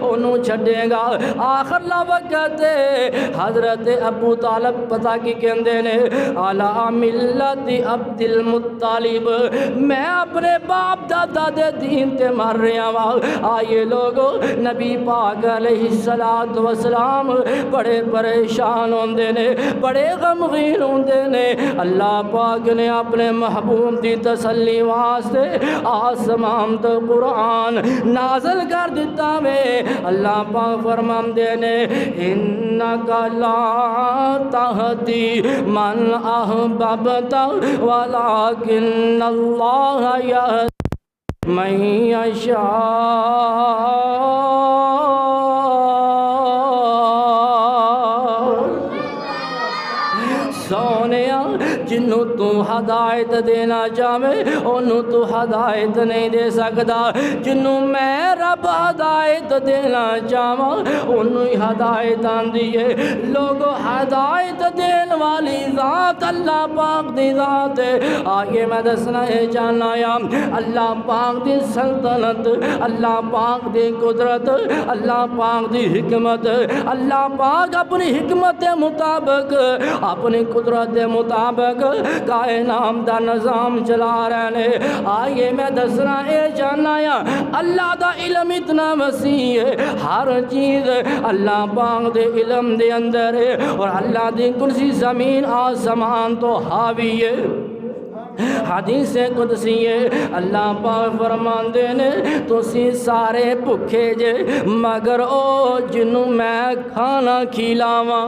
انہوں چھڑے گا آخر لا وقت حضرت ابو طالب پتہ کی کہندے نے علی ملت عبد المطلب میں اپنے باپ دادا دے دین تے مر رہا وا آئیے لوگو نبی پاک علیہ السلام بڑے پریشان ہوندے نے بڑے غمگین ہوندے نے اللہ پاک نے اپنے محبوب دی تسلی واسطے آسمان تو قرآن نازل کر دیتا میں اللہ پاک فرماندے نے انکا لا تہدی من احببت ولکن اللہ یہدی من یشاء سونیا جنوں تو ہدایت دینا چاہے انہوں تو ہدایت نہیں دے سکتا جنوں میں رب ہدایت دینا چاہاں انہوں ہی ہدایت آندی ہے لوگوں ہدایت دین والی ذات اللہ پاک دی ذات ہے آگے میں دسنا ہے جانا یا اللہ پاک دی سلطنت اللہ پاک دی قدرت اللہ پاک دی حکمت اللہ پاک اپنی حکمت دے مطابق اپنی قدرت دے مطابق کائنات دا نظام چلا رہے ہیں آئیے میں دسنا اے جاننا یا اللہ دا علم اتنا وسیع ہے ہر چیز اللہ پاک دے علم دے اندر ہے اور اللہ دی کرسی زمین آسمان تو حاوی ہے حدیث قدسی ہے اللہ پاک فرماندے نے تسی سارے بھکھے جے مگر او جنوں میں کھانا کھلاواں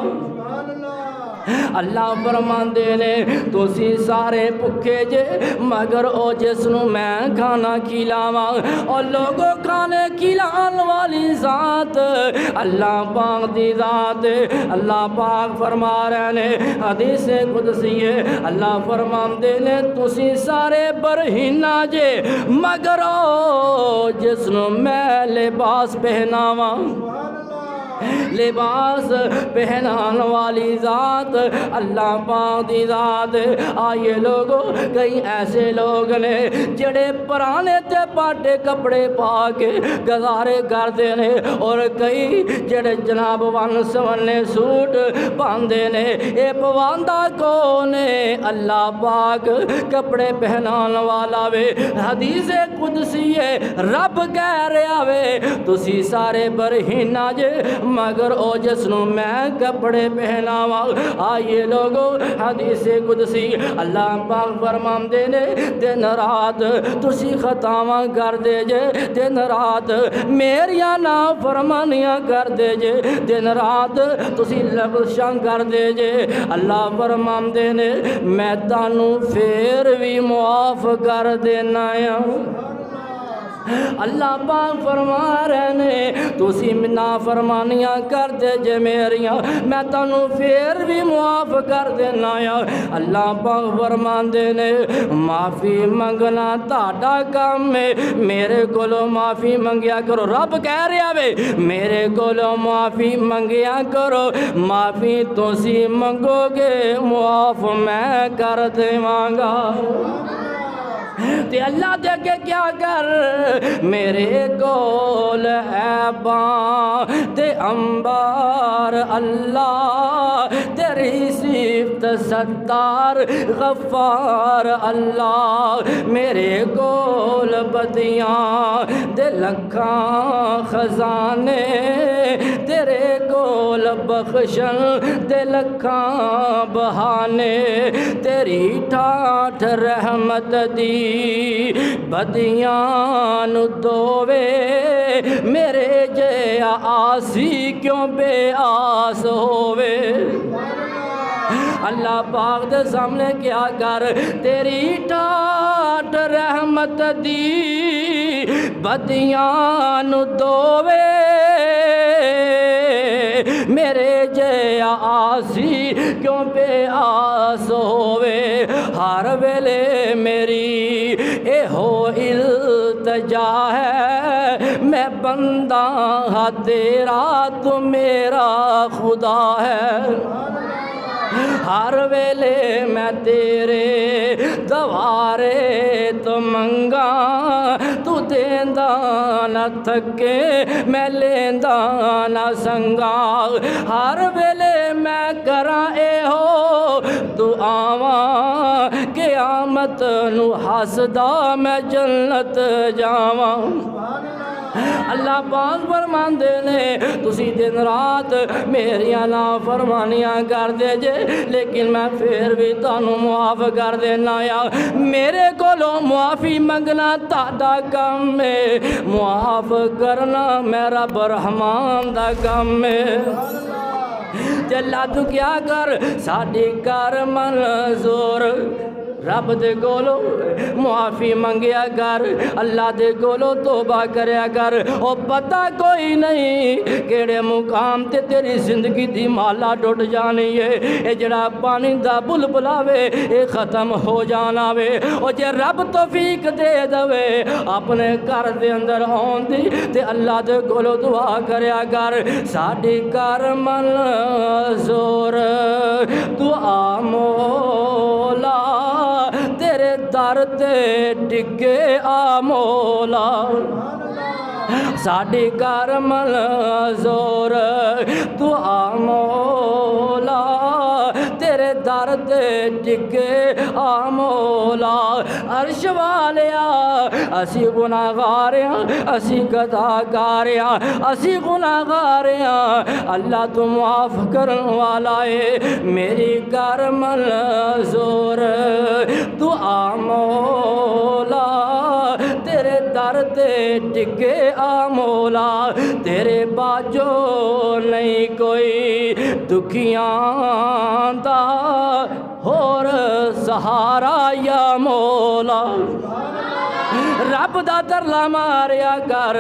اللہ فرماندے نے تسی سارے بھکھے جے مگر او جسنوں میں کھانا کھلاواں اور لوگوں کھانے کھلان والی ذات اللہ پاک دی ذات اللہ پاک فرما رہے ہیں حدیث قدسی ہے اللہ فرماندے نے تسی سارے برہنہ جے مگر او جسنوں میں لباس پہناواں لباس پہنان والی ذات اللہ پاک دی ذات آئیے لوگوں کئی ایسے لوگ نے جڑے پرانے تے پاٹے کپڑے پا کے گزارے کرتے نے اور کئی جڑے جناب ون سونے سوٹ باندھے نے اے پواندہ کونے اللہ پاک کپڑے پہنان والا وے حدیث قدسی ہے رب کہہ رہا وے تسی سارے برہنہ جے مگر او جسنوں میں کپڑے پہناواں آئیے لوگوں حدیث قدسی اللہ پاک فرماندے نے دن رات تسی خطاواں کر دے جے دن رات میریاں نافرمانیاں کر دے جے دن رات تسی لبشاں کر دے جے اللہ فرماندے نے میں تانوں پھر بھی معاف کر دینا یا اللہ پاک فرما رہے ہیں تسی نافرمانیاں کر دے جے میریاں میں تانوں پھر بھی معاف کر دینا یا اللہ پاک فرما دے نے معافی منگنا تاڑا کام میں میرے کولو معافی منگیا کرو رب کہہ رہا وے میرے کولو معافی منگیا کرو معافی تسی منگو گے معاف میں کر دیواں گا تے اللہ دے کے کیا کر میرے کول عیباں تے انبار اللہ تیری صفت ستار غفار اللہ میرے کول بدیاں دے لکھاں خزانے تیرے کول بخشن دے لکھاں بہانے تیری ٹھاٹھ رحمت دی بدیاں نو دووے میرے جے آسی کیوں بے آس ہووے اللہ پاک دے سامنے کیا کر تیری ٹاٹ رحمت دی بدیاں نو دووے میرے جے آسی کیوں بے آس ہووے ہر ویلے میری اے ہو التجا ہے میں بندہ ہاں تیرا تو میرا خدا ہے ہر ویلے میں تیرے دوارے تو منگا تو دیندا نہ تھکے میں لیندا نہ سنگا ہر ویلے میں کراں اے ہو دعاواں قیامت نو ہسدا میں جنت جاواں اللہ پاک فرماندے نے تسی دن رات میریاں نافرمانیاں کر دے جے لیکن میں پھر بھی تانوں معاف کر دینا یا میرے کولوں معافی منگنا تہاڈا کم ہے معاف کرنا میرا رحمان دا کم ہے جلا تو کیا کر ساڈی کر منظور رب دے کولو معافی منگیا کر اللہ دے کولو توبہ کریا کر او پتہ کوئی نہیں کیڑے مقام تے تیری زندگی دی مالا ٹوٹ جانی ہے اے جڑا پانی دا بلبلاوے اے ختم ہو جانا وے او جے رب توفیق دے دوے اپنے گھر دے اندر آن دی تے اللہ دے کولو دعا کریا کر ساڈی کر منظور دعا مولا تیرے در تے ڈگے آ مولا ساڈی کر منظور دعا مولا تیرے در تے ڈگے آ مولا عرش والیا اسی گناہگار ہاں اسی گناہگار ہاں اسی گناہگار ہاں اللہ تو معاف کرن والا ہے میری کر منظور دعا مولا تیرے در تے ڈگے آ مولا تیرے باجو نہیں کوئی دکھیاں دا اور سہارا یا مولا رب دا ترلا ماریا کر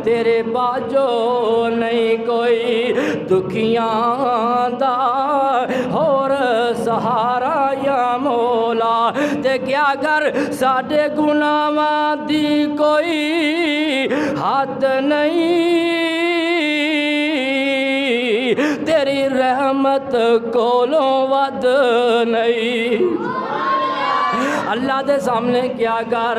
تیرے باجو نہیں کوئی دکھیاں دا اور سہارا یا مولا تے کیا کر ساڈے گناہاں دی کوئی حد نہیں تیری رحمت کولوں ود نہیں اللہ دے سامنے کیا کر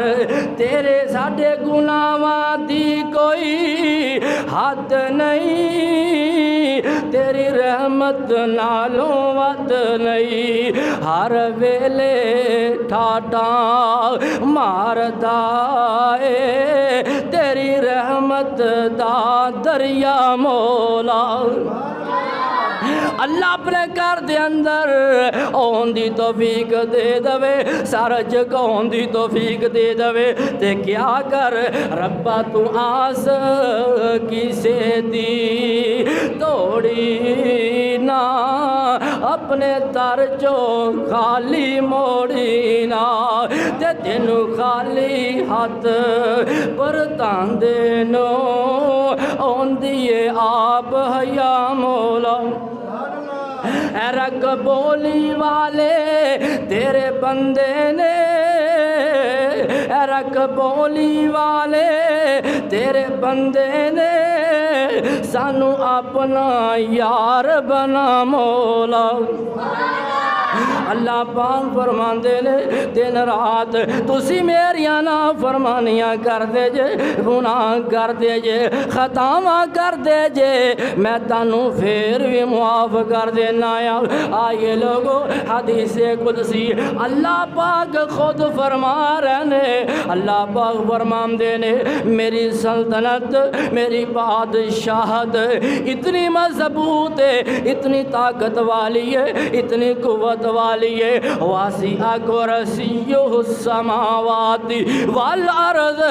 تیرے ساڈے گناہاں دی کوئی حد نہیں تیری رحمت نالوں ود نہیں ہر ویلے ٹھاٹا ماردا اے تیری رحمت دا دریا مولا اللہ اپنے گھر دے اندر آن دی توفیق دے دوے سارا جگہ آن دی توفیق دے دوے تے کیا کر ربا تو آس کسے دی توڑی نا اپنے در چو خالی موڑی نا تے تینو خالی ہاتھ پرتان دے نو آن دیے آپ حیا مولا اے رگ بولی والے تیرے بندے نے اے رگ بولی والے تیرے بندے نے سانو اپنا یار بنا مولا اللہ پاک فرماندے نے دن رات تسی میریاں نا فرمانیاں کر دے جے گناہ کر دے جے خطاواں کر دے جے میں تانوں پھر بھی معاف کر دینا یا آئیے لوگو حدیث قدسی اللہ پاک خود فرما رہنے اللہ پاک فرماندے نے میری سلطنت میری بادشاہت اتنی مضبوط ہے اتنی طاقت والی ہے اتنی قوت والی ہے واسع کرسیہ السماوات والارض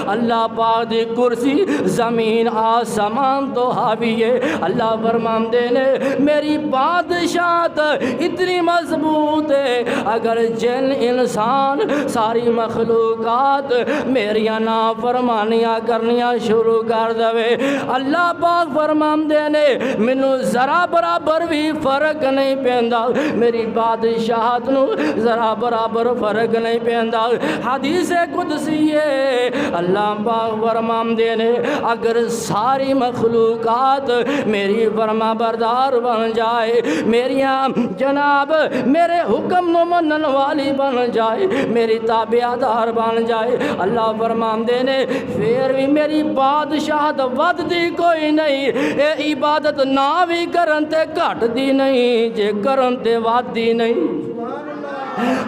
اللہ پاک دی کرسی زمین آسمان تو حاوی ہے اللہ فرماندے نے میری بادشاہت اتنی مضبوط ہے اگر جن انسان ساری مخلوقات میریاں نافرمانیاں کرنیاں شروع کر دوے اللہ پاک فرماندے نے مینوں ذرا برابر بھی فرق نہیں پیندا میری بادشاہت نو ذرا برابر فرق نہیں پیندا حدیث قدسی ہے اللہ پاک فرماندے نے اگر ساری مخلوقات میری فرما بردار بن جائے میریاں جناب میرے حکم نو منن والی بن جائے میری تابعدار بن جائے اللہ فرماندے نے پھر بھی میری بادشاہت ود دی کوئی نہیں اے عبادت نہ بھی کرن تے گھٹ دی نہیں جے کرن تے ود دی نہیں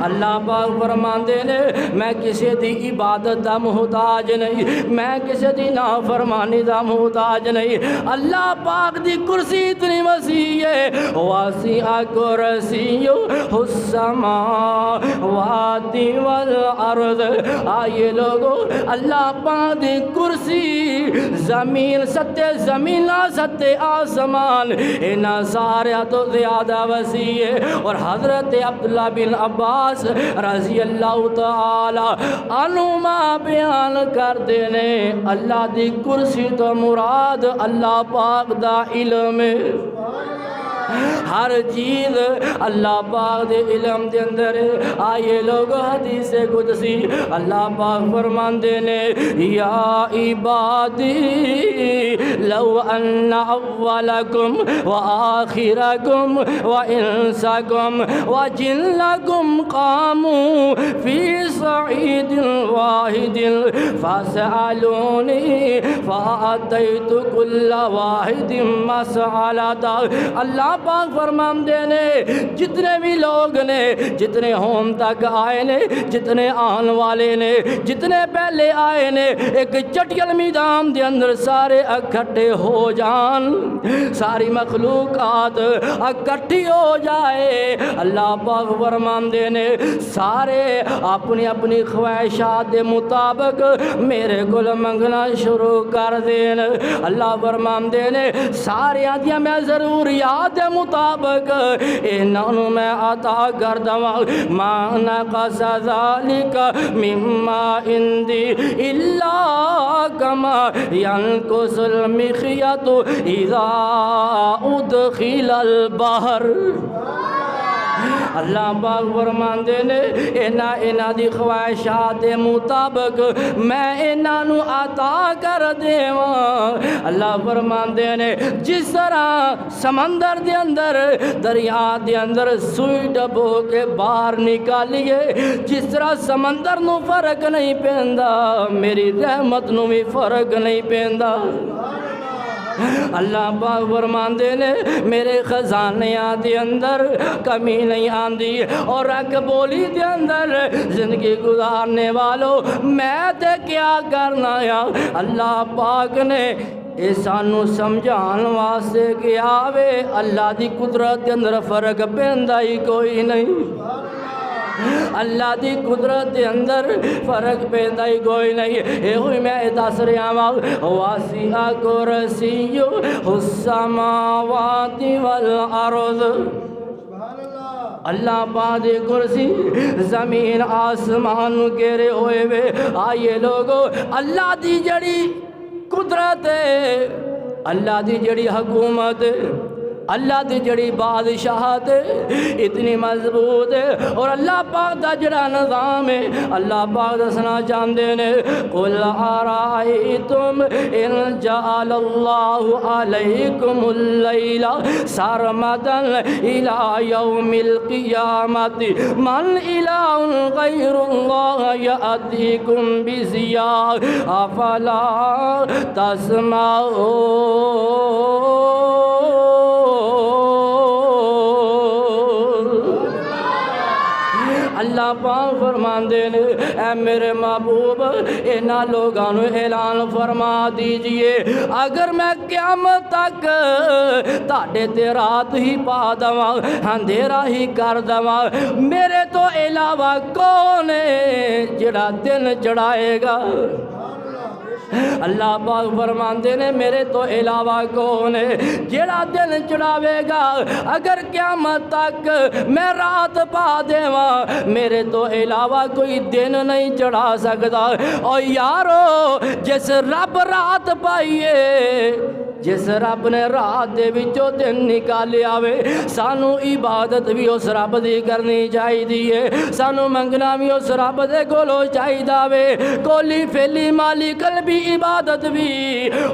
اللہ پاک فرماندے نے میں کسی دی عبادت دا محتاج نہیں میں کسی دی نافرمانی دا محتاج نہیں اللہ پاک دی کرسی اتنی وسیع ہے واسع کرسی السماوات والارض آئیے لوگو اللہ پاک دی کرسی زمین ستے زمین ستے آسمان انہا سارے تو زیادہ وسیع ہے اور حضرت عبداللہ بن عباس رضی اللہ تعالی عنہما بیان کر دینے اللہ دی کرسی تو مراد اللہ پاک دا علم ہر چیز اللہ پاک دے علم دے اندر آئیے لوگ حدیث قدسی اللہ پاک فرماندے نے یا عبادی لو ان اولکم و آخرکم و انسکم و جنکم قاموا فی صعید واحد فاسألونی فآتیت کل واحد مسئلتا اللہ پاک فرماندے نے جتنے بھی لوگ نے جتنے ہوم تک آئے نے جتنے آن والے نے جتنے پہلے آئے نے ایک چٹیل میدان دے اندر سارے اکٹھے ہو جان ساری مخلوقات اکٹھی ہو جائے اللہ پاک فرماندے نے سارے اپنی اپنی خواہشات دے مطابق میرے کول منگنا شروع کر دین اللہ فرماندے نے سارے آدیا میں ضروریات مطابق انہوں میں عطا کر دوا ما نقص ذالک مما اندی الا کما ینقص المخیط اذا ادخل البحر اللہ پاک فرماندے نے اینا دی خواہشات دے مطابق میں انہوں عطا کر دیواں اللہ فرماندے نے جس طرح سمندر دے اندر دریا دے اندر سوئی ڈبو کے باہر نکالیے جس طرح سمندر نو فرق نہیں پیندا میری رحمت نو بھی فرق نہیں پیندا اللہ پاک فرماندے نے میرے خزانیاں دے اندر کمی نہیں آندی اور رکھ بولی دے اندر زندگی گزارنے والوں میں تے کیا کرنا یا اللہ پاک نے اے سانو سمجھان واسطے کیا وے اللہ دی قدرت دے اندر فرق پیندا ہی کوئی نہیں اللہ دی قدرت دے اندر فرق پیندا ہی کوئی نہیں اے ہوئی میں دس رہا ہوں واسع کرسی السماوات والارض اللہ پاک دی کرسی زمین آسمان گھیرے ہوئے وے آئیے لوگو اللہ دی جڑی قدرت ہے اللہ دی جڑی حکومت اللہ دی جڑی بادشاہت اتنی مضبوط ہے اور اللہ پاک دا جڑا نظام ہے اللہ پاک دسنا چاہتے نے قل ارائیتم ان جعل اللہ علیکم اللیل سرمدا الی یوم القیامت من الہ غیر اللہ یأتیکم بضیاء افلا تسمعون اللہ پاک فرماندے نے اے میرے محبوب انہاں لوگاں نو اعلان فرما دیجئے اگر میں قیامت تک تاڑے تے رات ہی پا دواں اندھیرا ہی کر دواں میرے تو علاوہ کون ہے جڑا دن چڑھائے گا اللہ پاک فرماندے نے میرے تو علاوہ کون ہے جڑا دن چڑھاوے گا اگر قیامت تک میں رات پا دیواں میرے تو علاوہ کوئی دن نہیں چڑھا سکتا اور یارو جس رب رات پائیے جس رب نے رات دے وچوں دن نکالیا وے سانو عبادت بھی اس رب دی کرنی چاہیے سانو منگنا بھی اس رب دے کولوں چاہیدا وے کولی فیلی مالی قلبی عبادت بھی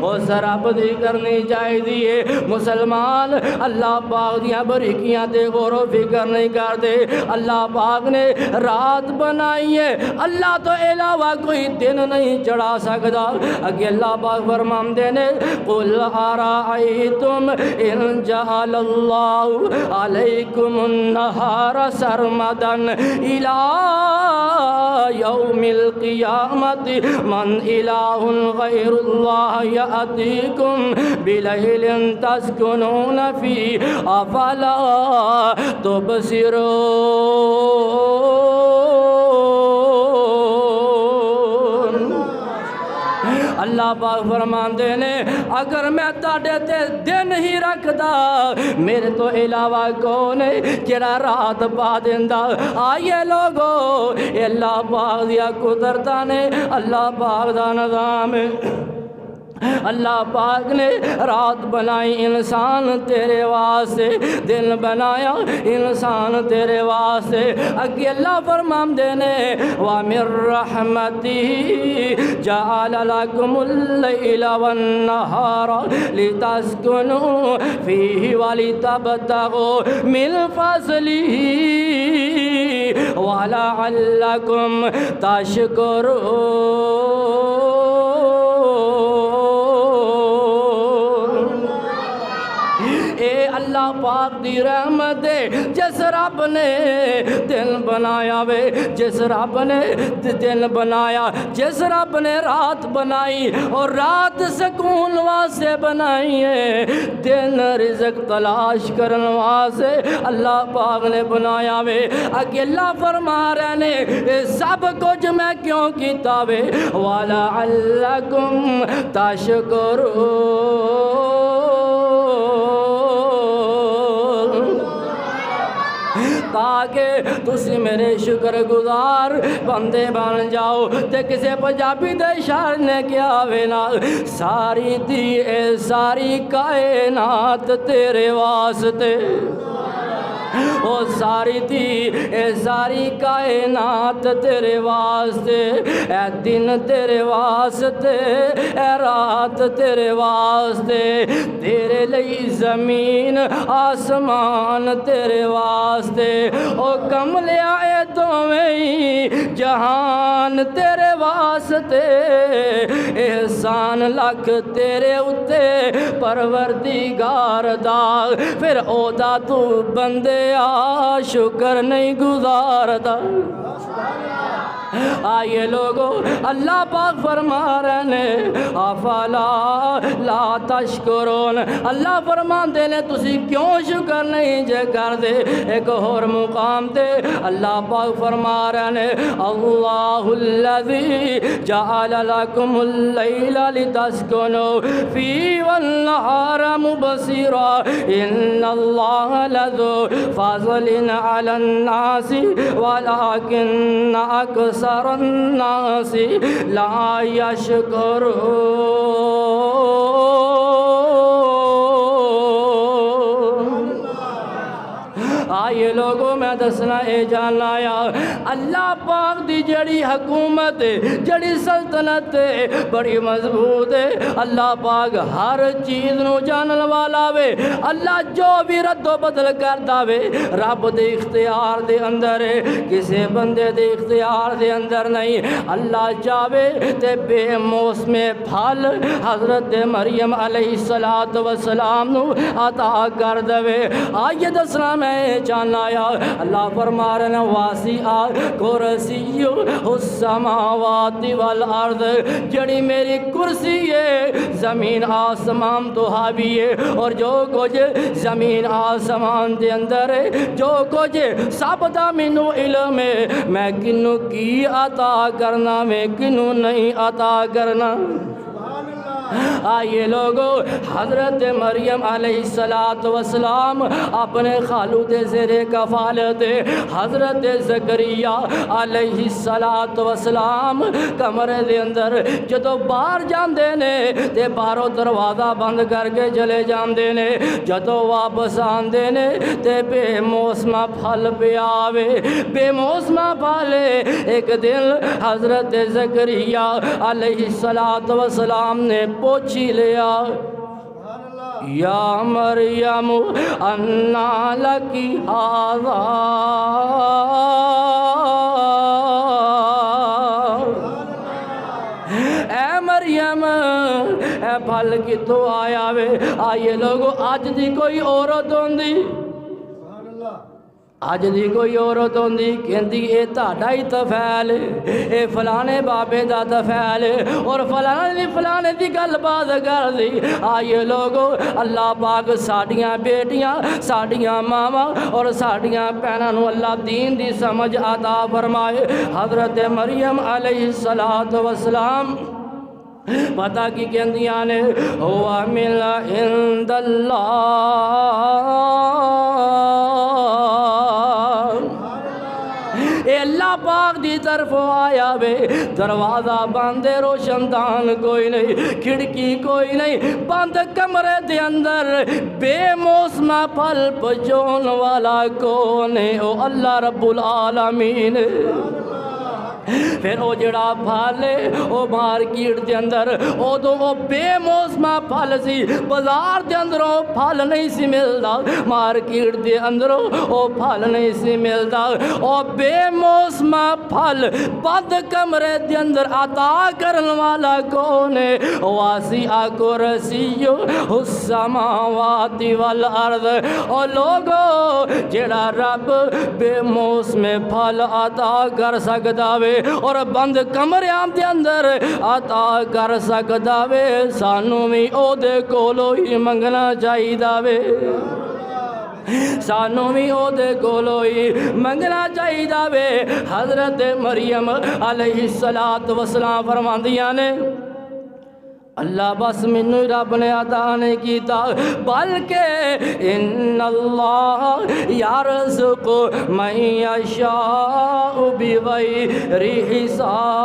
اس رب دی کرنی چاہیے مسلمان اللہ پاک دیاں بریکیاں تے غور و فکر نہیں کرتے اللہ پاک نے رات بنائی ہے اللہ تو علاوہ کوئی دن نہیں چڑھا سکتا اگے اللہ پاک فرماندے نے قل ارائیتم ان جعل اللہ علیکم النہار سرمدا الی یوم القیامت من الہ غیر اللہ یأتیکم بلیل تسکنون فی افلا تبصرون اللہ پاک فرماندے نے اگر میں تاڑے تے دن ہی رکھدا میرے تو علاوہ کون ہے جڑا رات پا دیندا آئیے لوگو اللہ پاک دیا قدرتاں نے اللہ پاک دا نظام ہے اللہ پاک نے رات بنائی انسان تیرے واسطے دن بنایا انسان تیرے واسطے اگے اللہ فرماندے نے وَمِن رَحْمَتِهِ جَعَلَ لَكُمُ اللَّيْلَ وَالنَّهَارَ لِتَسْكُنُوا فِيهِ وَلِتَبْتَغُوا مِن فَضْلِهِ وَلَعَلَّكُمْ تَشْكُرُونَ اللہ پاک دی رحمت ہے جس رب نے دن بنایا وے جس رب نے دن بنایا جس رب نے رات بنائی اور رات سکون واسطے بنائی ہے دن رزق تلاش کرن واسطے اللہ پاک نے بنایا وے اگے اللہ فرما رہے نے سب کچھ میں کیوں کیتا وے وَلَعَلَّكُمْ تَشْكُرُونَ تاکہ تسی میرے شکر گزار بندے بن جاؤ تے کسے پنجابی دے شعر نے کیا وینا ساری دی اے ساری کائنات تیرے واسطے او ساری تھی اے ساری کائنات تیرے واسطے اے دن تیرے واسطے اے رات تیرے واسطے تیرے لئی زمین آسمان تیرے واسطے او کملیا اے دوویں جہان تیرے واسطے احسان لکھ تیرے اتے پروردگار دا پھر او دا تو بندے شکر نہیں گزارتا آئیے لوگو اللہ پاک فرما رہے ہیں افلا لا تشکرون اللہ فرمان دے لیں تسی کیوں شکر نہیں جے کر دے ایک اور مقام تے اللہ پاک فرما رہے ہیں اللہ الذی جعل لکم اللیل لتسکنوا فی والنہار مبصرا ان اللہ لذو فضل علی الناس ولکن اکثر الناس لا يشكرون آئیے لوگوں میں دسنا اے جاننا یا اللہ پاک دی جڑی حکومت جڑی سلطنت بڑی مضبوط ہے اللہ پاک ہر چیز نو جانن والا وے اللہ جو بھی رد و بدل کرتا وے رب دے اختیار دے اندر ہے کسے بندے دے اختیار دے اندر نہیں اللہ چاہے تے بے موسم پھل حضرت مریم علیہ السلام نو عطا کر دے آئیے دسنا میں جاننا یا اللہ فرما رہے ہیں واسعہ کرسی السماوات والارض جڑی میری کرسی ہے زمین آسمان تو حاوی ہے اور جو کچھ زمین آسمان دے اندر ہے جو کچھ سب دا مینوں علم ہے میں کنوں کی عطا کرنا میں کنوں نہیں عطا کرنا آئیے لوگو، حضرت مریم علیہ السلام اپنے خالو دے زیر کفالت حضرت زکریا علیہ السلام کمرے دے اندر جدو باہر جاندے نے تے باہروں دروازہ بند کر کے چلے جاندے نے، جدو واپس آندے نے تے بے موسمہ پھل پہ آوے، بے موسمہ پھلے۔ ایک دن حضرت زکریا علیہ السلام نے پوچھی لیا، یا مریم انا لکی ھذا، اے مریم اے پھل کتوں آیا وے؟ آئیے لوگو، آج دی کوئی عورت ہوندی، آج دی کوئی عورت ہوندی کہندی اے تہاڈا ہی تفیل اے فلانے بابے دا تفیل اور فلانے دی گل بات کر دی۔ آئیے لوگو، اللہ پاک ساڈیاں بیٹیاں، ساڈیاں ماواں اور ساڈیاں بہناں نو اللہ دین دی سمجھ عطا فرمائے۔ حضرت مریم علیہ السلام پتہ کی کہندیاں نے، ہوا من عند اللہ، اے اللہ پاک دی طرف آیا وے، دروازہ بند روشن دان کوئی نہیں، کھڑکی کوئی نہیں، بند کمرے دے اندر بے موسمہ پھل پجون والا کون ہے؟ او اللہ رب العالمین۔ پھر او جڑا پھل ہے او مارکیٹ دے اندر او بے موسمہ پھل سی، بازار دے اندر او پھل نہیں سی ملدا، مارکیٹ دے اندر او پھل نہیں سی ملدا، او بے موسمہ پھل بند کمرے دے اندر عطا کرن والا کون ہے؟ واسع کرسی السماوات والارض۔ او لوگو، جڑا رب بے موسم پھل عطا کر سکدا وے اور بند کمریاں دے اندر عطا کر سکدا وے، سانو بھی او دے کولو ہی منگنا چاہیدا وے، سانو بھی او دے کولو ہی منگنا چاہیدا وے۔ حضرت مریم علیہ السلام فرماندیاں نے، اللہ بس مینوں رب نے عطا نہیں کیتا، بلکہ ان اللہ یرزق من یشاء بغیر حساب۔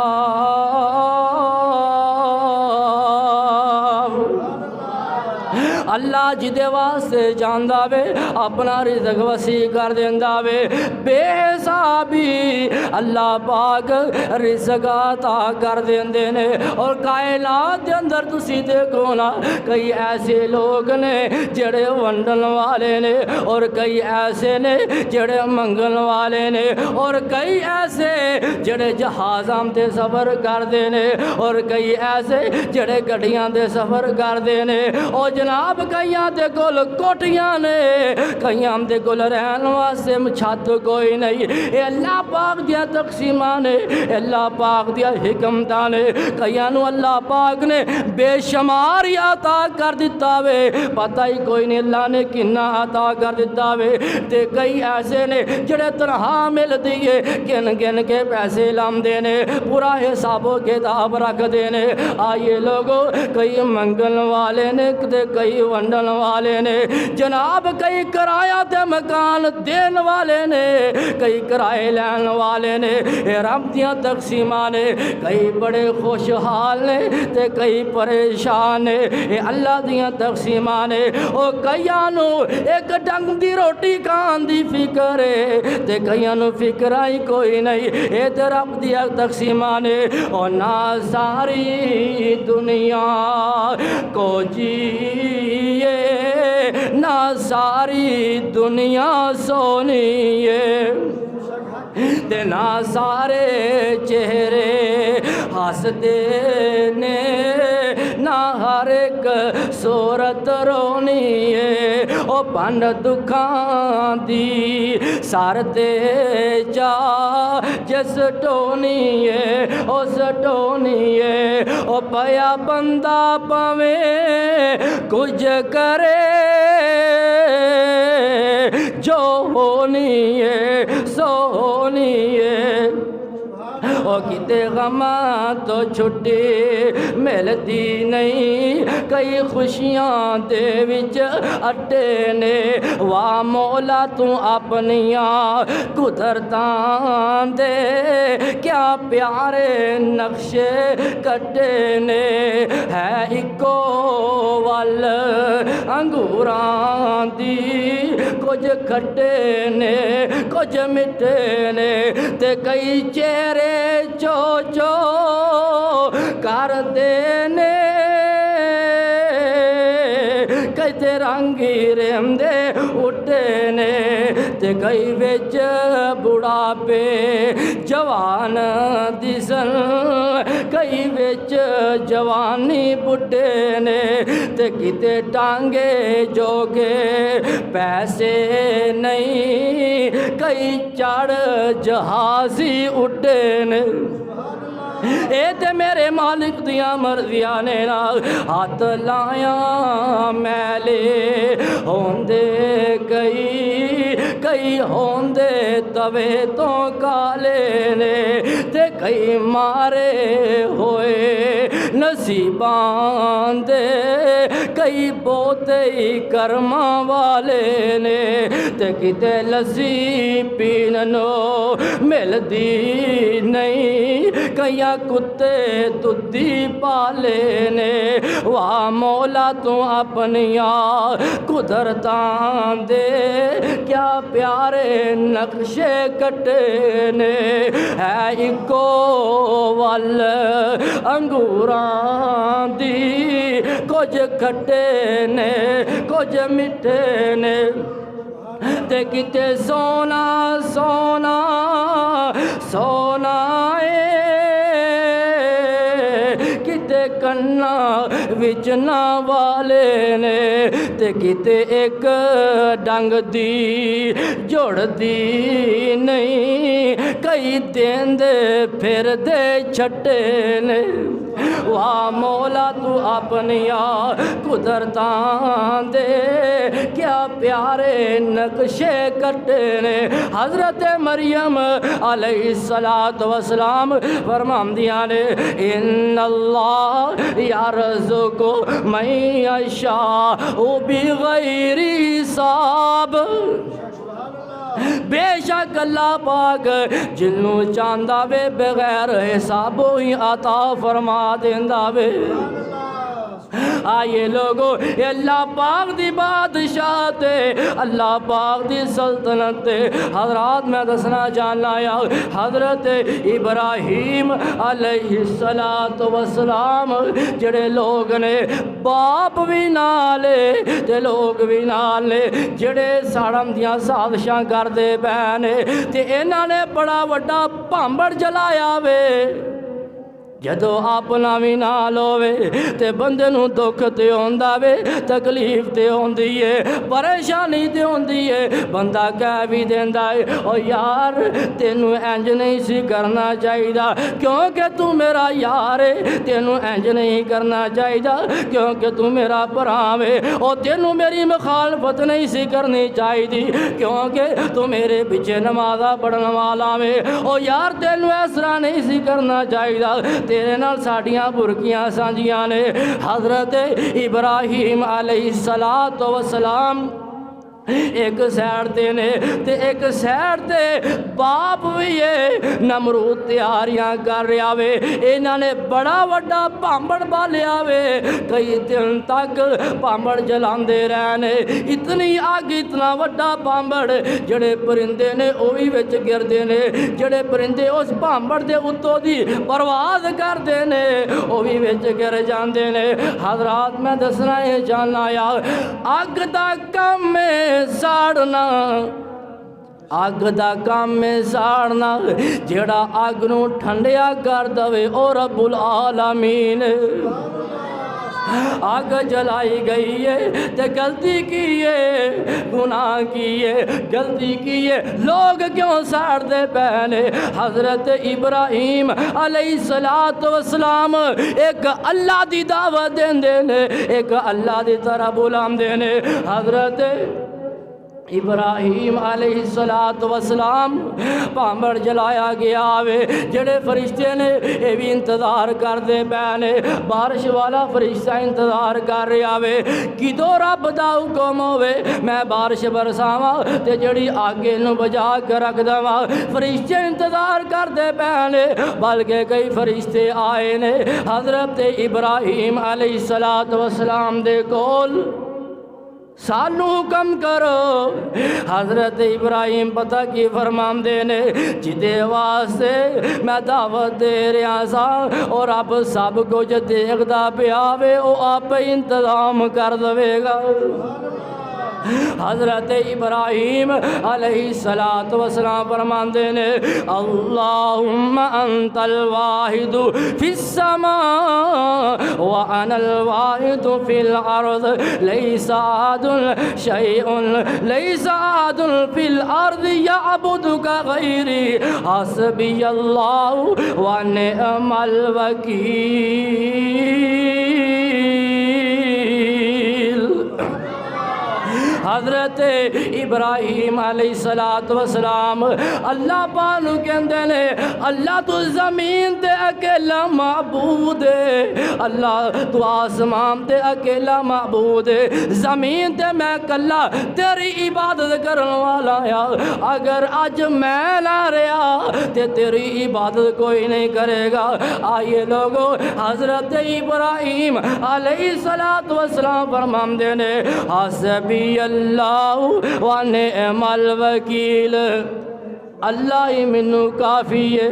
اللہ جدے واسطے جاندا وے اپنا رزق وسیع کر دیندا وے، بے حسابی اللہ پاک رزق عطا کر دیندے نے۔ اور کائنات دے اندر تسی دیکھو نا، کئی ایسے لوگ نے جڑے ونڈن والے نے، اور کئی ایسے نے جڑے منگن والے نے، اور کئی ایسے جڑے جہازاں تے سفر کردے نے، اور کئی ایسے جڑے گڈیاں دے سفر کردے نے۔ او جناب، کئیاں دے کول کوٹیاں نے، کئیاں دے کول رہن واسطے چھت کوئی نہیں۔ اے اللہ پاک دیا تقسیماں نے، اللہ پاک دیا حکمتاں نے۔ کئیاں نو اللہ پاک نے بے شمار عطا کر دیتا وے، پتہ ہی کوئی نہیں اللہ نے کنا عطا کر دیتا وے۔ تے کئی ایسے نے جڑے تنہا مل دیئے گن گن کے پیسے لام دینے، پورا حساب و کتاب رکھ دینے۔ آئیے لوگو، کئی منگن والے نے تے کئی ونڈن والے نے، جناب کئی کرایہ تے مکان دین والے نے، کئی کرائے لین والے نے۔ اے رب دیاں تقسیماں نے، کئی بڑے خوشحال نے تے کئی پریشان نے۔ اے اللہ دیاں تقسیماں نے۔ او کئیاں نو ایک ڈنگ دی روٹی کھان دی فکر ہے تے کئیاں نو فکر ہی کوئی نہیں۔ اے تے رب دیاں تقسیماں نے۔ او نہ ساری دنیا کو جیے، نہ ساری دنیا سونی ہے، تے نہ سارے چہرے ہسدے نے، نہ ہر ایک صورت رونی ہے۔ او پنڈ دکھاں دی سر تے جا جس ٹونی ہے، اس ٹونی ہے۔ او پیا بندہ پویں کچھ کرے جو ہونی ہے سو ہونی ہے۔ او کتے غماں تو چھٹی ملدی نہیں کئی خوشیاں دے وچ اٹے نے واہ مولا تو اپنیاں قدرتاں دے کیا پیارے نقشے کٹے نے ہے اکو وال انگوراں دی کچھ کھٹے نے کچھ مٹھے نے تے کئی چہرے چو چو کر دینے کئی تے رنگی رہندے اٹھے نے تے کئی وچ بڑھاپے جوان دسن کئی وچ جوانی بڈھے نے تے کتے ٹانگے جوگے پیسے نہیں کئی چڑھ جہازی اٹھے نے اے تے میرے مالک دیاں مرضیاں نے نا ہاتھ لایا میلے ہوندے کئی ہوندے توے تو کالے نے تے کئی مارے ہوئے نصیبان دے کئی بوتے ہی کرماں والے نے تے کتے لسی پیننو ملدی نہیں کئی کتے دودھی پالے نے واہ مولا تو اپنیاں قدرتاں دے کیا پیارے نقشے کٹے نے ہے اکو وال انگوراں دی کچھ کھٹے نے کچھ مٹھے نے تے کتے سونا سونا سونا کتے کنا وچنا والے نے تے کتے ایک ڈنگ دی جوڑ دی نہیں کئی دین دے پھر دے چھٹے نے واہ مولا تو اپنیاں قدرتاں دے کیا پیارے نقشے کٹے نے حضرت مریم علیہ السلام فرماندیاں نے ان اللہ یرزق من یشاء بغیر حساب بے شک اللہ پاک جنوں چاہندا وے بغیر حسابوں ہی عطا فرما دیندا وے آئیے لوگو یہ اللہ پاک دی بادشاہ تے اللہ پاک دی سلطنت تے حضرات میں دسنا جاننا یا حضرت ابراہیم علیہ السلام جڑے لوگ نے باپ بھی نالے تے لوگ بھی نالے جڑے ساڑم دیاں سازشاں کر دے بہنے تے انہاں نے بڑا وڈا پامبڑ جلایا وے جدو اپنا بھی نال ہووے تے بندے نو دکھ تے ہوندا وے تکلیف تے ہوندی ہے پریشانی تے ہوندی ہے بندہ کہہ بھی دیندا ہے او یار تینوں انج نہیں سی کرنا چاہیدا کیونکہ تو میرا یار ہے تینوں انج نہیں کرنا چاہیدا کیونکہ تو میرا بھرا ہے او تینوں میری مخالفت نہیں سی کرنی چاہیدی کیونکہ تو میرے پیچھے نمازاں پڑھن والا ہے او یار تینوں اس طرح نہیں سی کرنا چاہیدا تیرے نال ساڈیاں برکیاں سانجیاں نے حضرت ابراہیم علیہ السلام ایک سیڈ تے نے تے ایک سیڈ تے باپ بھی ہے نمرود تیاریاں کر رہا وے انہاں نے بڑا وڈا پامبڑ بالیا وے کئی دن تک پامبڑ جلاندے رہنے اتنی آگ اتنا وڈا پامبڑ جڑے پرندے نے او بھی وچ گردے نے جڑے پرندے اس پامبڑ دے اتوں دی پرواز کردے نے او بھی وچ گر جاندے نے حضرات میں دسنا ہے جاننا یا اگ دا کم ساڑنا اگ دا کام میں ساڑنا جڑا اگ نو ٹھنڈیا کر دوے او رب العالمین آگ جلائی گئی ہے تے غلطی کی ہے گناہ کی ہے غلطی کی ہے لوگ کیوں ساڑ دے پہنے حضرت ابراہیم علیہ السلام ایک اللہ دی دعوت دین دینے ایک اللہ دی طرح بلام دینے حضرت ابراہیم علیہ السلام پامڑ جلایا گیا وے جڑے فرشتے نے یہ بھی انتظار کرتے پے نے بارش والا فرشتہ انتظار کر رہا وے کدو رب دا حکم ہوے میں بارش برساواں تے جڑی آگے نو بجا کے رکھ دواں فرشتے انتظار کرتے پے نے بلکہ کئی فرشتے آئے نے حضرت ابراہیم علیہ السلام دے کول سانو حکم کرو حضرت ابراہیم پتہ کی فرماندے نے جدے واسطے میں دعوت دے رہا سا اور اب سب کچھ دیکھدا پیا وے او آپ انتظام کر دے گا حضرت ابراہیم علیہ السلام فرماندے نے اللہم انت الواحد فی السماء وانا الواحد فی الارض لیس احد شیء لیس احد فی الارض یعبدک غیری حسبی اللہ ونعم الوکیل حضرت ابراہیم علیہ السلام اللہ پانو کہندے نے اللہ تو زمین تے اکیلا معبود ہے اللہ تو آسمان تے اکیلا معبود ہے زمین تے میں کلا تیری عبادت کرن والا یا اگر اج میں نہ رہا تے تیری عبادت کوئی نہیں کرے گا آئیے لوگو حضرت ابراہیم علیہ السلام فرماندے نے حسبی اللہ ونعم الوکیل اللہ ہی منو کافی ہے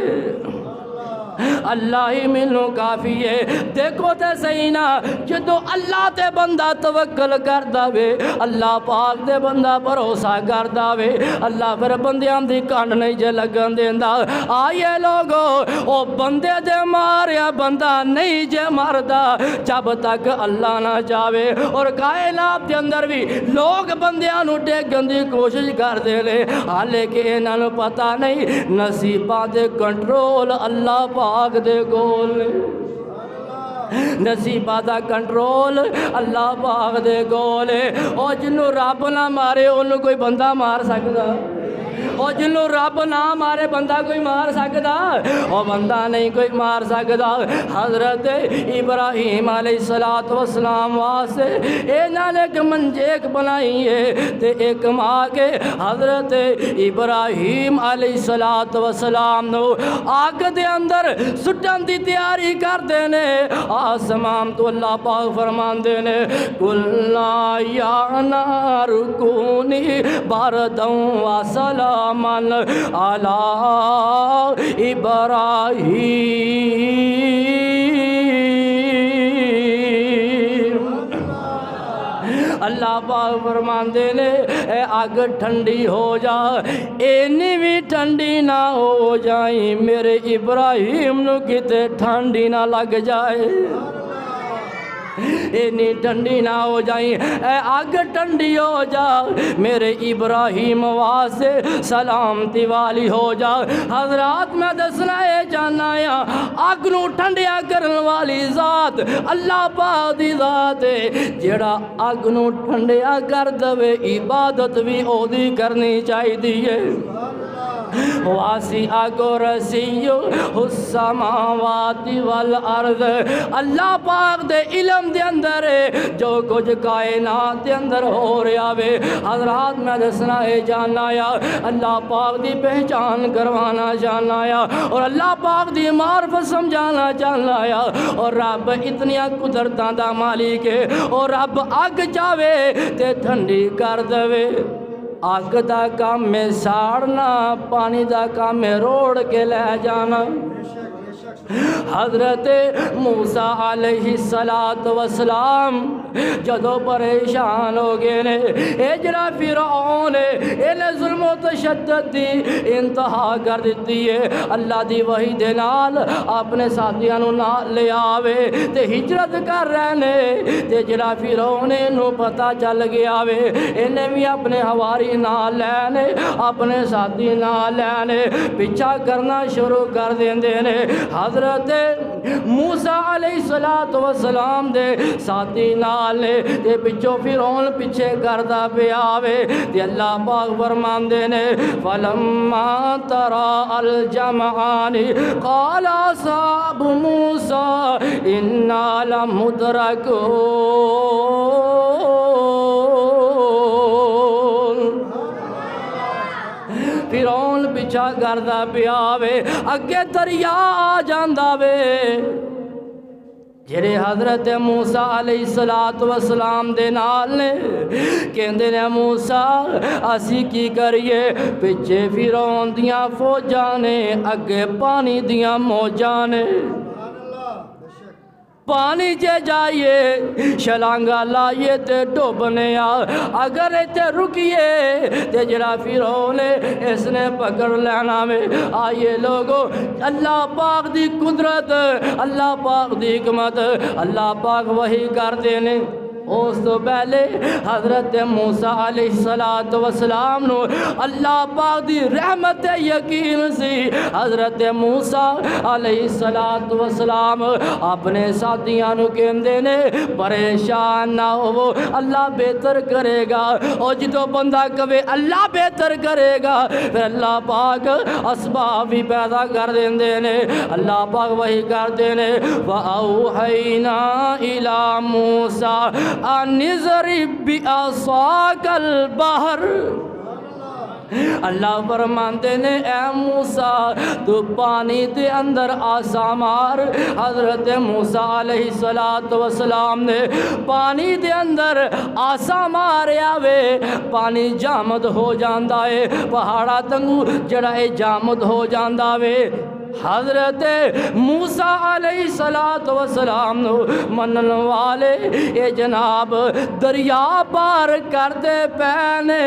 اللہ ہی منو کافی ہے دیکھو تے صحیح نا جدو اللہ تے بندہ توکل کردا وے اللہ پاک تے بندہ بھروسہ کردا وے اللہ پھر بندیاں دی کانڈ نہیں جے لگن دیندا آئیے لوگو او بندے دے ماریا بندہ نہیں جے مردا جب تک اللہ نہ چاہے اور کائنات دے اندر بھی لوگ بندیاں نو ٹیکن دی کوشش کردے نے حالانکہ انہاں نو پتہ نہیں نصیباں دے کنٹرول اللہ پاک دے کول نصیبہ دا کنٹرول اللہ پاک دے کول او جنوں رب نہ مارے انہوں کوئی بندہ مار سکدا او جنوں رب نہ مارے بندہ کوئی مار سکدا او بندہ نہیں کوئی مار سکدا حضرت ابراہیم علیہ السلام واسطے انہاں نے ایک منجیک بنائی ہے تے ایک ماں کے حضرت ابراہیم علیہ السلام نو آگ دے اندر سٹن دی تیاری کر دینے آسمان تو اللہ پاک فرمان دینے قُلْنَا يَا نَارُ كُونِي بَرْدًا وَسَلَامًا عَلَىٰ إِبْرَاهِيمَ اللہ پاک فرمان دینے اے آگ ٹھنڈی ہو جا اینی بھی ٹھنڈی نہ ہو جائیں میرے ابراہیم نو کتے ٹھنڈی نہ لگ جائے اینی ٹھنڈی نہ ہو جائیں اے آگ ٹھنڈی ہو جا میرے ابراہیم واسے سلامتی والی ہو جا حضرات میں دسنا ہے جانا یا آگ نو ٹھنڈیا کرن والی ذات اللہ پاک دی ذات ہے جڑا آگ نو ٹھنڈیا کر دوے عبادت بھی او دی کرنی چاہی دیئے واسع کرسی السماوات والارض اللہ پاک دے علم دے اندر ہے جو کچھ کائنات دے اندر ہو رہا وے حضرات میں دسنا ہے جاننا یا اللہ پاک دی پہچان کروانا جاننا یا اور اللہ پاک دی معرفت سمجھانا جاننا یا اور رب اتنیا قدرتاں دا مالک ہے اور رب اگ چاہے تے ٹھنڈی کر دوے آگ دا کام میں ساڑنا پانی دا کام میں روڑ کے لے جانا حضرت موسیٰ علیہ السلام جدو پریشان ہو گئے نے اجرا فرعون انہیں ظلم و تشدد دی انتہا کر دیتی ہے اللہ دی وحی دے نال اپنے ساتھیاں نو نال لے آوے تے ہجرت کر رہنے تے جرا فرعون نو پتہ چل گیا وے انہیں بھی اپنے ہواری نال لینے اپنے ساتھی نال لینے پیچھا کرنا شروع کر دیں دینے حضرت حضرت موسیٰ علیہ السلام دے ساتھی نال تے پچھوں فرعون پیچھے کردا پیا وے تے اللہ پاک فرماندے نے فلما ترى الجمعان قال اصحاب موسیٰ انا لمدرکون فرعون پیچھا کردا پیا وے اگے دریا آ جاندا وے جڑے حضرت موسیٰ علیہ السلام دے نال نے کہندے نے موسیٰ اسی کی کریے پیچھے فرعون دیاں فوجاں نے اگے پانی دیاں موجاں نے پانی چے جائیے شلانگا لائیے تے ڈوبنے اگر تے رکیے تے جڑا فرعون اس نے پکڑ لینا میں آئیے لوگو اللہ پاک دی قدرت اللہ پاک دی حکمت اللہ پاک وہی کر دینے اس تو پہلے حضرت موسیٰ علیہ السلام نو اللہ پاک دی رحمت یقین سی حضرت موسیٰ علیہ السلام اپنے ساتھیاں نو کہندے نے پریشان نہ ہو اللہ بہتر کرے گا اور جدو بندہ کہے اللہ بہتر کرے گا پھر اللہ پاک اسباب بھی پیدا کر دیندے نے اللہ پاک وہی کر دینے وَأَوْحَيْنَا إِلَى مُوسَىٰ اَنِضْرِب بِعَصَاكَ الْبَحْرَ اللہ فرماندے نے اے موسیٰ تو پانی دے اندر آسا مار حضرت موسیٰ علیہ السلام نے پانی دے اندر آسا ماریا وے پانی جامد ہو جاندہ ہے پہاڑا تنگو جڑا جامد ہو جاندہ وے حضرت موسیٰ علیہ السلام منن والے اے جناب دریا پار کر دے پینے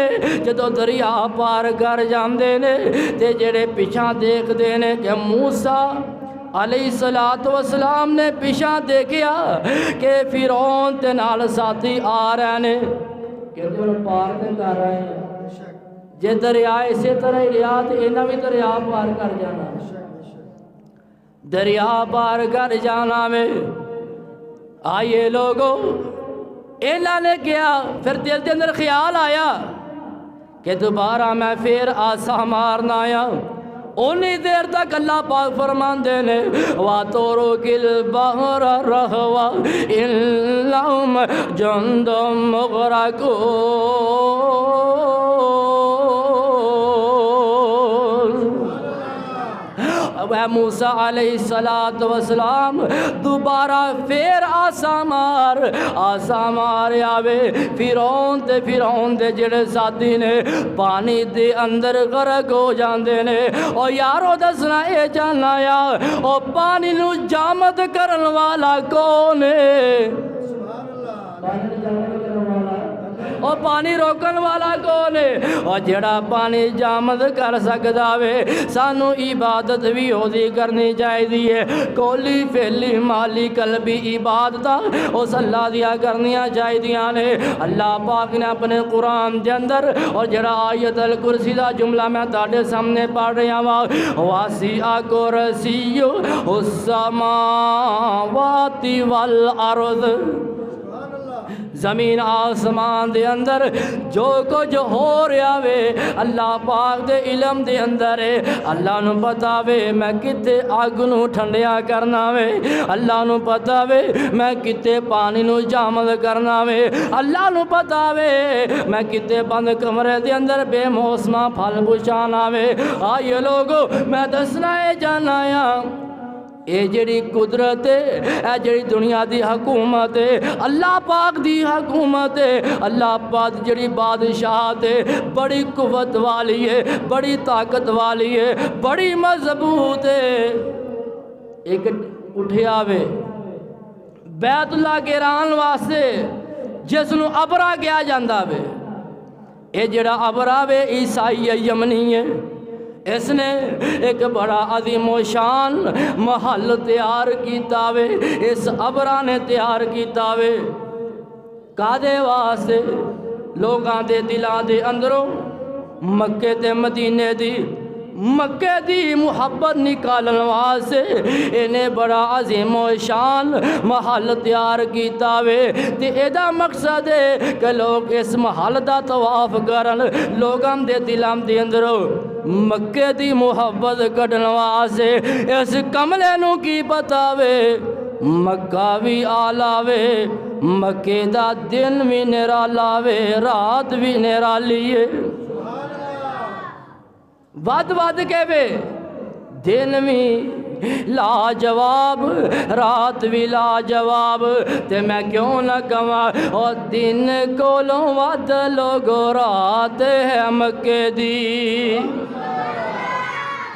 جدو دریا پار کر جاندے نے تے جڑے پیچھاں دیکھ دینے کہ موسیٰ علیہ السلام نے پیچھاں دیکھیا کہ فرعون تے نال ساتھی آ رہے نے کہ انہوں پار تے کر رہے ہیں جے دریا اسی طرح ریا تے انہاں بھی دریا پار کر جانا دریا پار کر جانا میں آئیے لوگوں ایلا نے کیا پھر دل کے اندر خیال آیا کہ دوبارہ میں پھر آسا مارنا آیا انہی دیر تک اللہ پاک فرماندے نے وَاتُرُكِ الْبَحْرَ رَهْوًا إِنَّهُمْ جُنْدٌ مُغْرَقُونَ اے موسیٰ علیہ السلام دوبارہ پھر آسا مار آوے فرعون دے جڑے ساتھی نے پانی دے اندر غرق ہو جاندے نے اور یارو دسنا اے جاننا یا اور پانی نو جامد کرن والا کون ہے اور پانی روکن والا کون ہے اور جڑا پانی جامد کر سکدا وے سانو عبادت بھی ہوتی کرنی چاہیے کولی فیلی مالی قلبی عبادت اس اللہ دیا کرنیاں چاہیے نے اللہ پاک نے اپنے قرآن دے اندر اور جڑا آیت الکرسی دا جملہ میں تاڑے سامنے پڑھ رہا ہوں واسع کرسی السماوات والارض زمین آسمان دے اندر جو کچھ ہو رہا وے اللہ پاک دے علم دے اندر ہے اللہ نو پتا وے میں کتے آگ نو ٹھنڈیا کرنا وے اللہ نو پتا وے میں کتے پانی نو جامد کرنا وے اللہ نو پتا وے میں کتے بند کمرے دے اندر بے موسمہ پھل بچانا وے آئیے لوگو میں دسنا ہے جانا یا اے جڑی قدرت ہے اے جڑی دنیا دی حکومت ہے اللہ پاک دی حکومت ہے اللہ پاک جڑی بادشاہت ہے بڑی قوت والی ہے بڑی طاقت والی ہے بڑی مضبوط ہے ایک اٹھیا وے بیت اللہ گران واسطے جس نو ابرا کیا جاندہ وے اے جڑا ابرا وے عیسائی یمنی ہے اس نے ایک بڑا عظیم و شان محل تیار کیتا وے اس ابرا نے تیار کیتا وے کادے واسطے لوگاں دے دلاں دے اندروں مکے تے مدینے دی مکے دی محبت نکالن واسطے انہیں بڑا عظیم و شان محل تیار کیتا وے تے ایدا مقصد ہے کہ لوگ اس محل دا طواف کرن لوگاں دے دلاں دے اندروں مکے دی محبت کڈن واسطے اس کملے نو کی پتا وے مکہ بھی آلہ وے مکے دا دن بھی نرالا وے رات بھی نرالی ہے ود کے وے دن بھی لاجواب رات بھی لاجواب تے میں کیوں نہ کہاں اور دن کولوں ود لوگو رات ہے مکے دی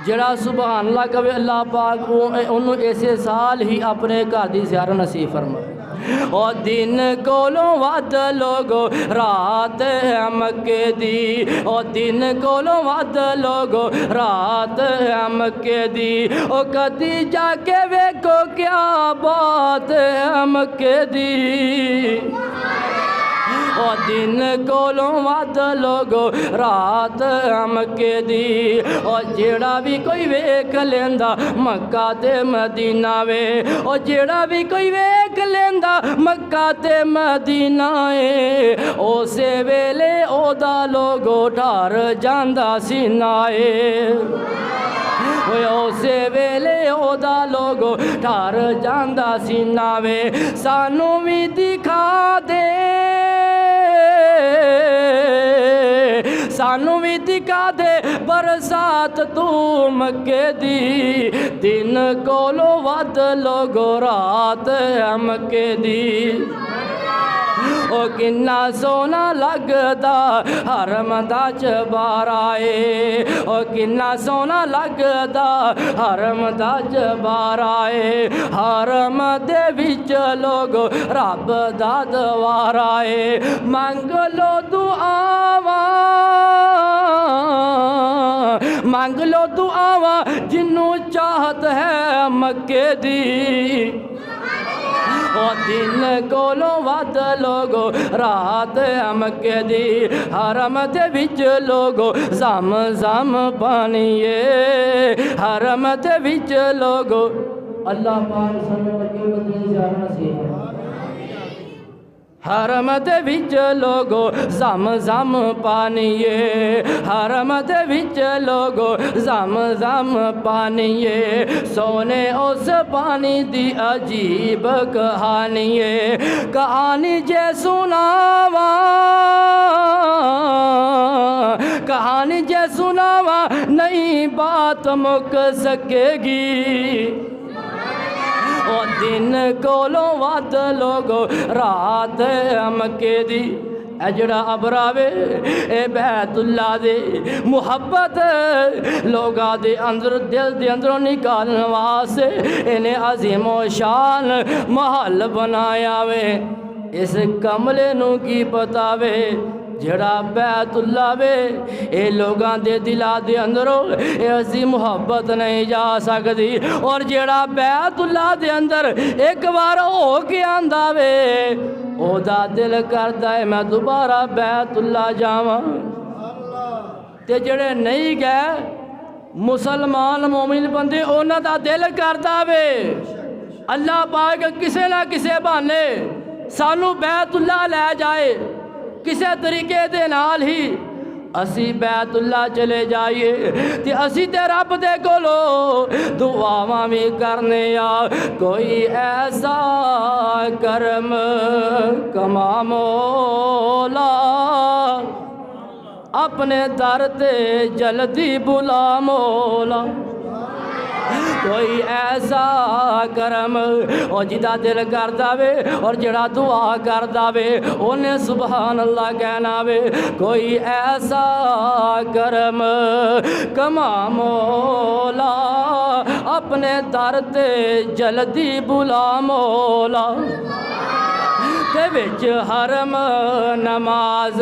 جڑا سبحان اللہ کہے اللہ پاک انہوں ایسے سال ہی اپنے گھر دی زیارت نصیب فرمائے اور دن کولوں ود لوگو رات ہے مکے دی اور دن کولوں ود لوگو رات ہے مکے دی اور کدی جا کے ویکھو کیا بات ہے مکے دی اور دن کولوں ود لوگو رات مکے دی اور جیڑا بھی کوئی ویکھ لیندا مکہ تے مدینہ وے اور جیڑا بھی کوئی ویکھ لیندا مکہ تے مدینہ اے اسے ویلے او دا لوگو ڈر جاندا سینہ اے اسے ویلے او دا لوگو ڈر جاندا سینہ وے سانوں بھی دکھا دے سانوں بھی دکھا دے برسات تو مکے دی دن کولو ود لوگو رات ہے مکے دی او کنا سونا لگدا حرم دا چبارائے او کنا سونا لگدا حرم دا چبارائے حرم دے وچ لوگ رب دا دوارائے منگ لو دعاواں منگ لو دعاواں جنوں چاہت ہے مکے دی اور دن کولوں ود لوگو رات مکے دی حرم دے وچ لوگو زم زم پانیے حرم دے وچ لوگو اللہ پاک سنو لگے مدینہ زیارت نصیب حرم دے وچ لوگو زم زم پانیے حرم دے وچ لوگو زم زم پانیے سونے اس پانی دی عجیب کہانیے کہانی جے سناواں کہانی جے سناواں نئی بات مک سکے گی اور دن کولوں ود لوگو رات مکے دی اے جڑا ابراوے اے بیت اللہ دے محبت لوگا دے اندر دل دے اندروں نکالن واسے انہیں عظیم و شان محل بنایا وے اس کملے نو کی پتا وے جڑا بیت اللہ وے اے لوگاں دے دلا دے اندروں ایسی محبت نہیں جا سکتی اور جڑا بیت اللہ دے اندر ایک بار ہو کے آندا وے او دا دل کردا ہے میں دوبارہ بیت اللہ جاواں تے جڑے نہیں گئے مسلمان مومن بندے انہاں دا دل کردا وے اللہ پاک کسے نہ کسے بہانے سانو بیت اللہ لے جائے کسے طریقے دے نال ہی اسی بیت اللہ چلے جائیے تے اسی تے رب دے کولو دعاواں بھی کرنے یا کوئی ایسا کرم کما مولا اپنے در تے جلدی بلا مولا کوئی ایسا کرم اور جدا دل کردا وے اور جڑا دعا کردا وے انہیں سبحان اللہ کہنا وے کوئی ایسا کرم کما مولا اپنے در تے جلدی بلا مولا تے وچ حرم نماز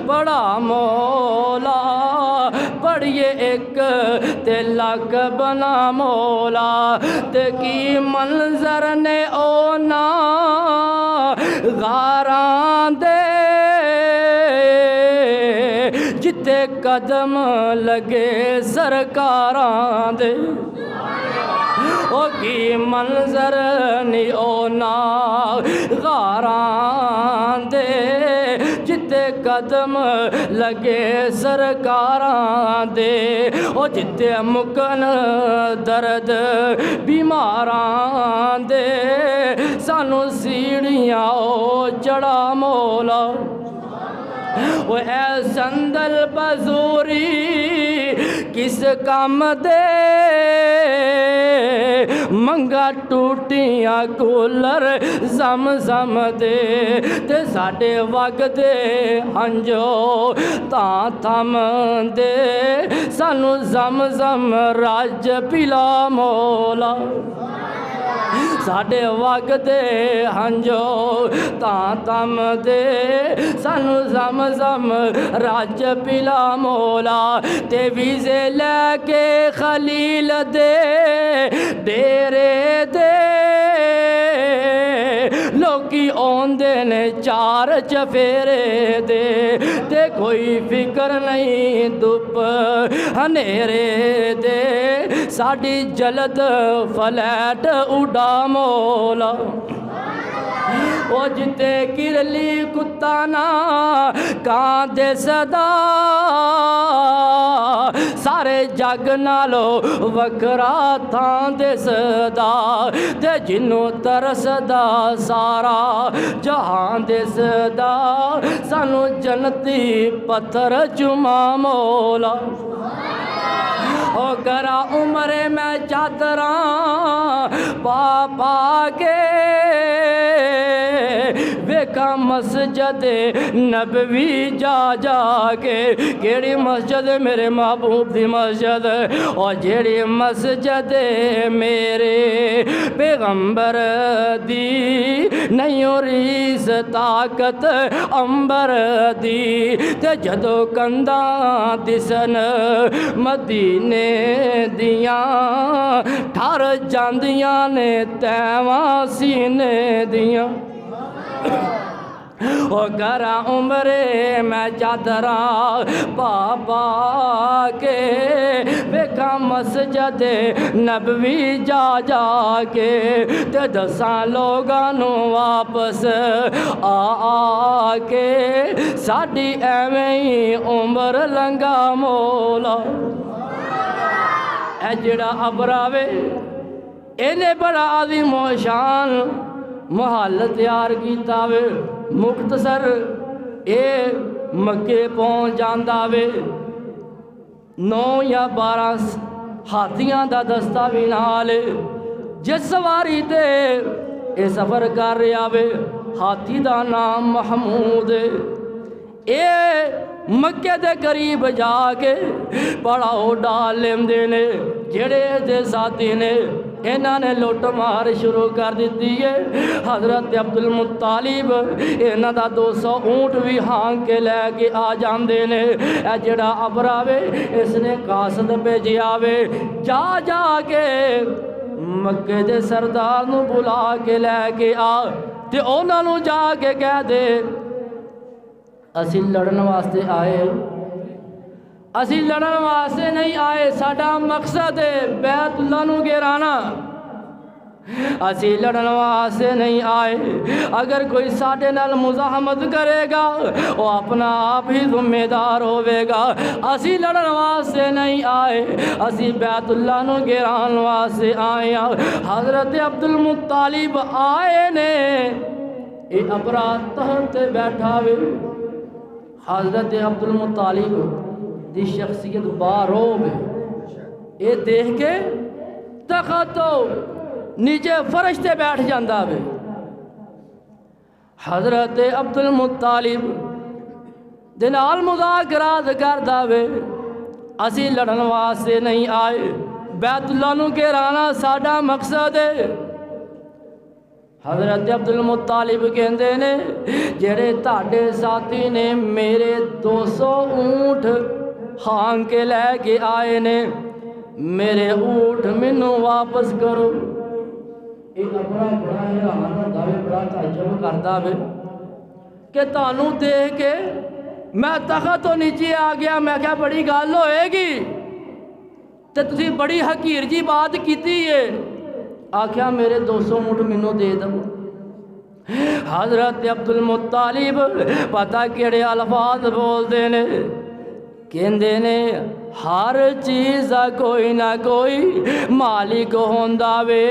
پڑھا مولا پڑھیے ایک تے لک بنا مولا تے کی منظر نے اونا غاراں دے جتے ਜਿੱਤੇ ਕਦਮ ਲੱਗੇ ਸਰਕਾਰਾਂ ਦੇ ਉਹ ਕੀ ਮੰਜ਼ਰ ਨੀ ਉਹਨਾਂ ਗਾਰਾਂ ਦੇ ਜਿੱਤੇ ਕਦਮ ਲੱਗੇ ਸਰਕਾਰਾਂ ਦੇ ਉਹ ਜਿੱਤੇ ਮੁਕਨ ਦਰਦ ਬਿਮਾਰਾਂ ਦੇ ਸਾਨੂੰ ਸੀੜੀਆਂ ਉਹ ਚੜਾ ਮੌਲਾ وہ اے سندل بزوری کس کام دے منگا ٹوٹیاں کولر زم زم دے تے ساڈے وگ دے ہنجو تاں تھم دے سانو زم زم راج پلا مولا ساڈے وگ دے ہنجو تاں تم دے سانو زم زم راج پلا مولا تے ویزے لے کے خلیل دے ڈیرے دے لوکی اوندے نے چار چفیرے دے تے کوئی فکر نہیں دپ ہنیرے دے ساڈی جلد فلیٹ اڈا مولا وہ جتے کرلی کتانا کان دے صدا سارے جگ نالو وکرا تھان دے صدا تے جنوں ترسدا سارا جہان دے صدا سانو جنتی پتھر چما مولا او کرا عمر میں چادراں پا پا کے ویکھا مسجد نبوی جا جا کے کیڑی مسجد میرے محبوب دی مسجد اور جیڑی مسجد میرے پیغمبر دی نہیں ریس طاقت امبر دی تے جدو کنداں دسن مدینے دیاں ٹھار جاندیاں نے تیواں سینے دیاں او کرا عمرے میں چادراں پا پا کے ویکھا مسجد نبوی جا جا کے تے دساں لوگاں نوں واپس آ کے ساڈی ایویں ہی عمر لنگا مولا اے جڑا ابراوے اینے بڑا عظیم و شان محل تیار کیتا وے مختصر اے مکے پہنچ جاندا وے 9 یا 12 ہاتھیاں دا دستہ بھی نال جس سواری تے اے سفر کر رہا وے ہاتھی دا نام محمود اے مکے دے قریب جا کے پڑاؤ ڈال لیندے نے جڑے دے ساتھی نے انہاں نے لوٹ مار شروع کر دیتی ہے حضرت عبدالمطالب انہاں دا 200 اونٹ بھی ہانگ کے لے کے آ جاندے نے اے جڑا ابراوے اس نے قاصد بھیجیا وے جا جا کے مکے دے سردار نو بلا کے لے کے آ تے انہاں نو جا کے کہہ دے اسی لڑن واسطے آئے اسی لڑن واسطے نہیں آئے ساڈا مقصد ہے بیت اللہ نو گرانا اسی لڑن واسطے نہیں آئے اگر کوئی ساڈے نال مزاحمت کرے گا وہ اپنا آپ ہی ذمہ دار ہوے گا اسی لڑن واسطے نہیں آئے اسی بیت اللہ نو گران واسطے آئے حضرت عبدالمطالب آئے نے اے ابرا تحت بیٹھا وے حضرت عبدالمطالب دی شخصیت باروب ہے اے دیکھ کے تختو نیچے فرش تے بیٹھ جاندا وے حضرت عبدالمطالب دے نال مذاکرات کردا وے اسی لڑن واسطے نہیں آئے بیت اللہ نو گرانا ساڈا مقصد ہے حضرت عبدالمطالب کہندے نے جڑے تاڈے ساتھی نے میرے 200 اونٹ ہانگ کے لے کے آئے نے میرے اونٹ مینوں واپس کرو ایک اپنا بڑا حیران ہوندا وے بڑا تعجب کردا وے کہ تانوں دیکھ کے میں تخت تو نیچے آ گیا، میں کیا بڑی گل ہوئے گی تے تسی بڑی حقیر جی بات کیتی ہے۔ آکھیا میرے 200 اونٹ مینوں دے دو۔ حضرت عبد المطلب پتہ کیڑے الفاظ بولدے نے، کہندے نے ہر چیز دا کوئی نہ کوئی مالک ہوندا وے،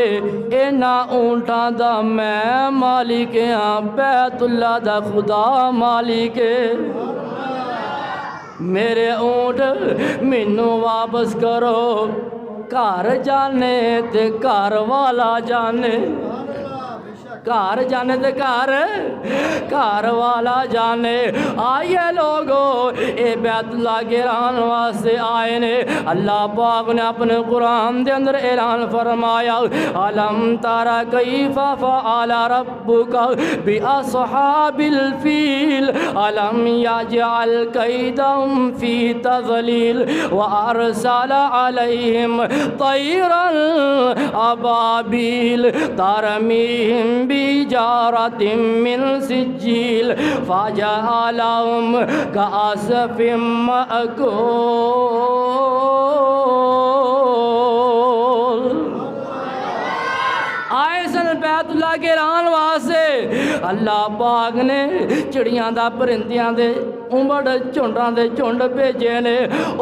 اینا اونٹاں دا میں مالک ہاں، بیت اللہ دا خدا مالک ہے۔ میرے اونٹ مینوں واپس کرو، گھر جانے تے گھر والا جانے، گھر جانے تے گھر والا جانے۔ آئیے لوگو اے بیت اللہ گران واسطے آئے نے۔ اللہ پاک نے اپنے قرآن دے اندر اعلان فرمایا، الم ترى کیف فعل ربک باصحاب الفیل الم یجعل کیدہم فی تضلیل وارسل علیہم طیرا ابابیل ترمیہم بحجارۃ من سجیل فجعلہم کعصف مأکول۔ آئے سن بیت اللہ کے ران واسطے، اللہ پاک نے چڑیاں دا پرندیاں دے امبڑ چونڈاں دے چونڈ بھیجے نے،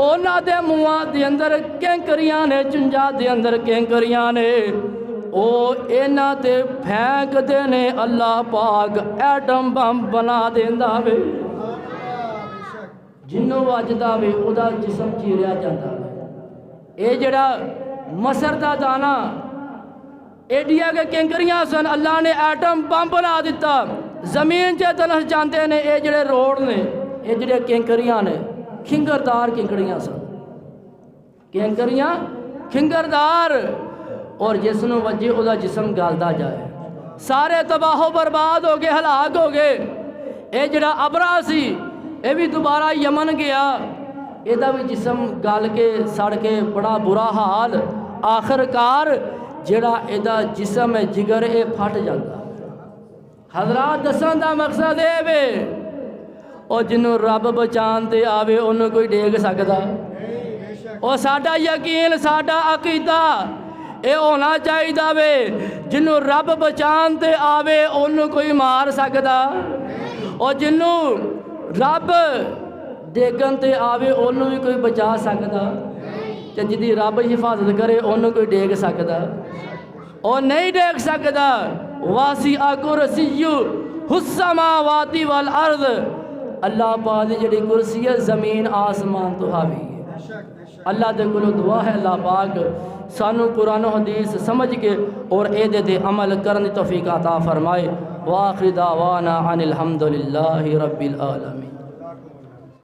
اونا دے منہاں دے اندر کینکریاں نے، چنجا دے اندر کینکریاں نے، او اینا تے پھینک دینے۔ اللہ پاک ایٹم بم بنا دیندا وے، جنوں وجدا وے او دا جسم چیریا جاندا وے۔ اے جڑا مصر دا دانا ایڈیا کے کینکریاں سن، اللہ نے ایٹم بم بنا دیتا، زمین چے تنس جاندے نے۔ اے جڑے روڑ نے، اے جڑے کینکریاں نے، کھنگردار کینکریاں سن، کینکریاں کھنگردار، اور جس نو وجے او دا جسم گالدا جائے، سارے تباہ و برباد ہو گئے، ہلاک ہو گئے۔ اے جڑا ابرا سی اے بھی دوبارہ یمن گیا، اے دا بھی جسم گال کے سڑ کے بڑا برا حال، آخر کار جڑا اے دا جسم ہے جگر اے پھٹ جاتا۔ حضرات دسن دا مقصد اے وے، اور جنوں رب بچان تے آوے انہوں کوئی ڈیگ سکدا، اور ساڈا یقین ساڈا عقیدہ اے ہونا چاہیے وے، جنوں رب بچان تے آوے انہوں کوئی مار سکدا، اور جنوں رب ڈیگن تے آوے انہوں بھی کوئی بچا سکدا، کہ جدی رب حفاظت کرے انہوں کوئی ڈیگ سکدا، اور نہیں ڈیگ سکدا۔ واسع کرسی السماوات والارض، اللہ پاک دی جڑی کرسی ہے زمین آسمان تو حاوی ہے۔ اللہ دے کولوں دعا ہے اللہ پاک سانو قرآن و حدیث سمجھ کے اور اے دے عمل کرنے توفیق عطا فرمائے۔ وآخر دعوانا عن الحمدللہ رب العالمین۔